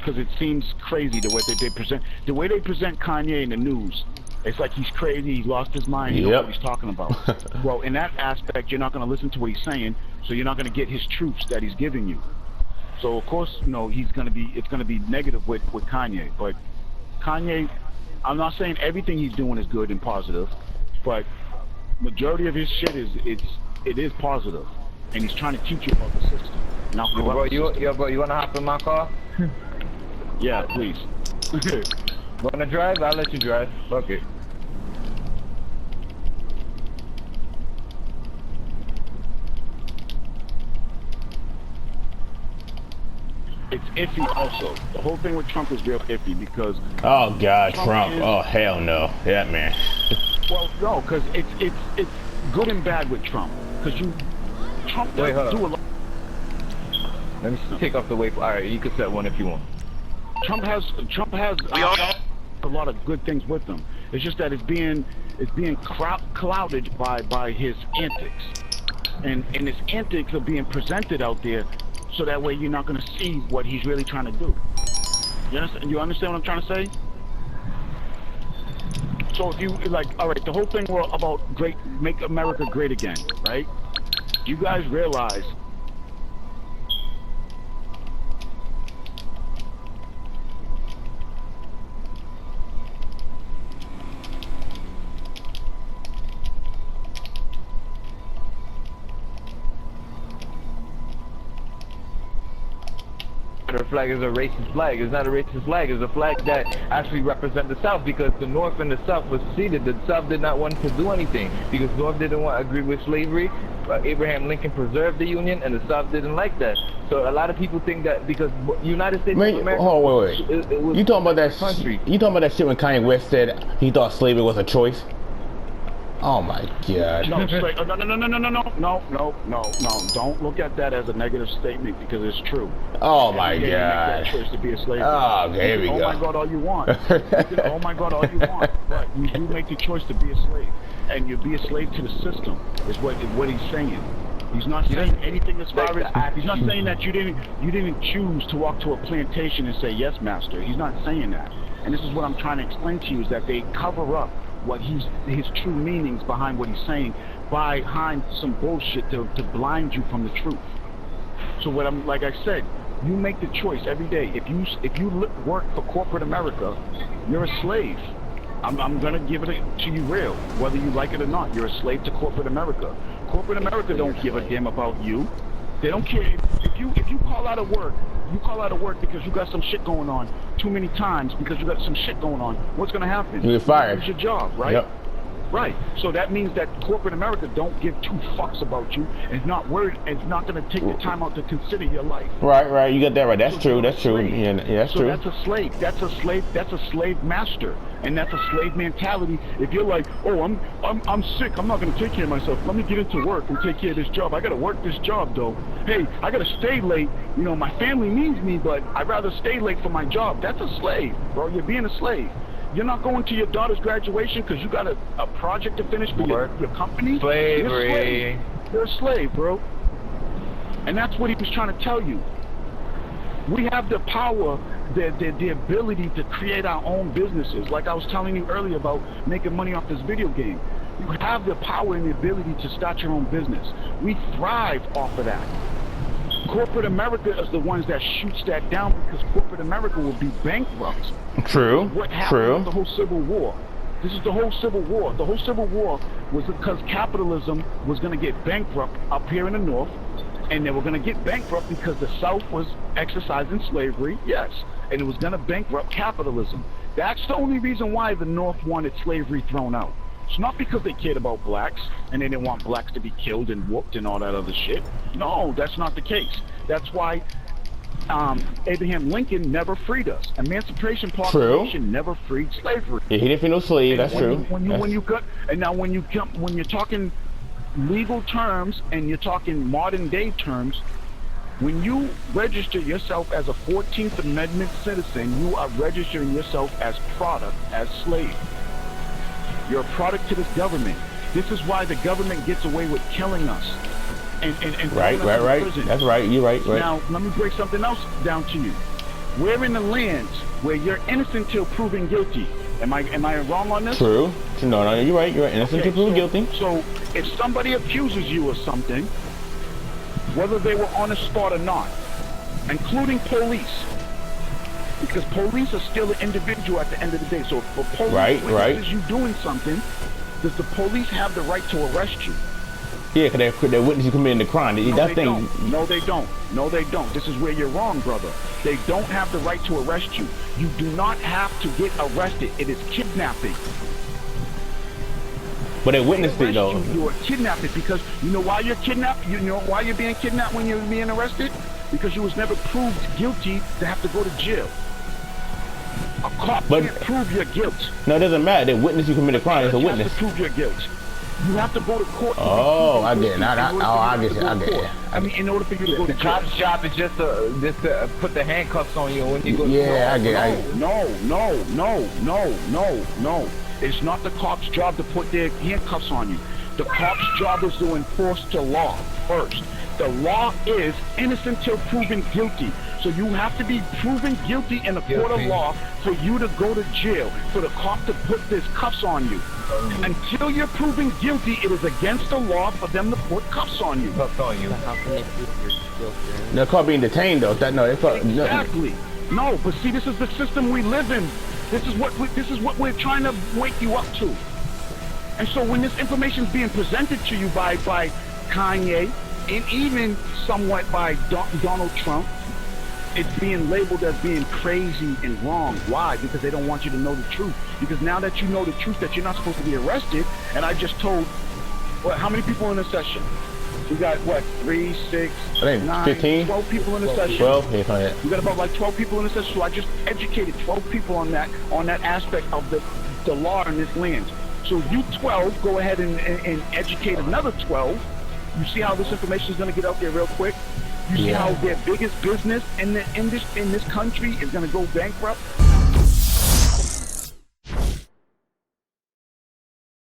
because it seems crazy the way they present Kanye in the news. It's like he's crazy, he's lost his mind, he don't know what he's talking about. Well, in that aspect, you're not going to listen to what he's saying, so you're not going to get his truths that he's giving you. So of course, you know, it's going to be negative with Kanye. But Kanye, I'm not saying everything he's doing is good and positive, but majority of his shit it is positive, and he's trying to teach you about the system. Now, bro, you wanna hop in my car? Yeah, please. Wanna drive? I'll let you drive. Fuck it. It's iffy also. The whole thing with Trump is real iffy because... Oh God, Trump. Oh hell no. Yeah, man. Well, no, because it's good and bad with Trump. Because Trump doesn't do a lot. Let me take off the waypoint. All right, you can set one if you want. Trump has a lot of good things with him. It's just that it's being clouded by his antics, and his antics are being presented out there, so that way you're not going to see what he's really trying to do. You understand what I'm trying to say? So if you like, all right, the whole thing about make America great again, right? You guys realize the flag is a racist flag. It's not a racist flag. It's a flag that actually represents the South, because the North and the South was seceded. The South did not want to do anything because the North didn't want to agree with slavery. Abraham Lincoln preserved the Union, and the South didn't like that. So a lot of people think that because United States of America, wait. You talking about that country? You talking about that shit when Kanye West said he thought slavery was a choice? Oh my God. No, don't look at that as a negative statement, because it's true. Oh my God. You make that choice to be a slave. Oh, okay, here we go. Oh my God, all you want. Oh my God, all you want. But you do make the choice to be a slave, and you be a slave to the system. Is what he's saying. He's not saying anything as far as he's not saying that you didn't choose to walk to a plantation and say yes, master. He's not saying that. And this is what I'm trying to explain to you, is that they cover up what his true meanings behind what he's saying behind some bullshit to blind you from the truth. So like I said, you make the choice every day. If you work for corporate America, you're a slave. I'm gonna give it to you real, whether you like it or not. You're a slave to corporate America. Corporate America don't give a damn about you. They don't care if you call out of work. You call out of work because you got some shit going on too many times, because you got some shit going on. What's going to happen? You get fired. It's your job, right? Yep. Right. So that means that corporate America don't give two fucks about you. It's not worried. It's not going to take the time out to consider your life. Right. You got that right. That's true. That's true. Yeah, that's true. So that's a slave. That's a slave master, and that's a slave mentality. If you're like, oh, I'm sick. I'm not going to take care of myself. Let me get into work and take care of this job. I got to work this job though. Hey, I got to stay late. You know, my family needs me, but I'd rather stay late for my job. That's a slave, bro. You're being a slave. You're not going to your daughter's graduation because you got a project to finish for your company? Slavery. You're a slave, bro. And that's what he was trying to tell you. We have the power, the ability to create our own businesses. Like I was telling you earlier about making money off this video game. You have the power and the ability to start your own business. We thrive off of that. Corporate America is the ones that shoots that down, because corporate America will be bankrupt. True. What happened with the whole Civil War? This is the whole Civil War. The whole Civil War was because capitalism was going to get bankrupt up here in the North, and they were going to get bankrupt because the South was exercising slavery, yes, and it was going to bankrupt capitalism. That's the only reason why the North wanted slavery thrown out. It's not because they cared about blacks and they didn't want blacks to be killed and whooped and all that other shit. No, that's not the case. That's why Abraham Lincoln never freed us. Emancipation Proclamation never freed slavery. Yeah, he didn't free no slave. That's true. When you're talking legal terms and you're talking modern day terms, when you register yourself as a 14th Amendment citizen, you are registering yourself as product, as slave. You're a product to this government. This is why the government gets away with killing us. And right. That's right. You're right. Now, let me break something else down to you. we're in the lands where you're innocent till proven guilty. Am I wrong on this? True. No, you're right. You're innocent till proven guilty. So if somebody accuses you of something, whether they were on the spot or not, including police, because police are still an individual at the end of the day. So if a police witnesses you doing something, does the police have the right to arrest you? Yeah, because they witness you committing the crime. No, they don't. No, they don't. No, they don't. This is where you're wrong, brother. They don't have the right to arrest you. You do not have to get arrested. It is kidnapping. But they witnessed it, though. You are kidnapped because you know why you're kidnapped? You know why you're being kidnapped when you're being arrested? Because you was never proved guilty to have to go to jail. A cop can't prove your guilt. No, it doesn't matter. They witness you commit a crime. It's a witness. To prove your guilt. You have to go to court. Oh, I get it. I get it. I mean, in order for you to go to the cop's job is just to put the handcuffs on you when you go to court. Yeah, I get it. No. It's not the cop's job to put their handcuffs on you. The cop's job is to enforce the law first. The law is innocent till proven guilty. So you have to be proven guilty in a court of law for you to go to jail, for the cop to put his cuffs on you. Until you're proven guilty, it is against the law for them to put cuffs on you. Cuffs on you. How can they prove your guilt? They're called being detained, though. Exactly. No, but see, this is the system we live in. This is what we're trying to wake you up to. And so when this information is being presented to you by Kanye, and even somewhat by Donald Trump, it's being labeled as being crazy and wrong. Why? Because they don't want you to know the truth. Because now that you know the truth that you're not supposed to be arrested, and I just told, how many people in the session? We got, 3, 6, 9, 15? 12 people in the session. 12? Yeah, we got about 12 people in the session, so I just educated 12 people on that aspect of the law in this land. So you 12 go ahead and educate another 12. You see how this information is going to get out there real quick? You see how their biggest business in this country is going to go bankrupt?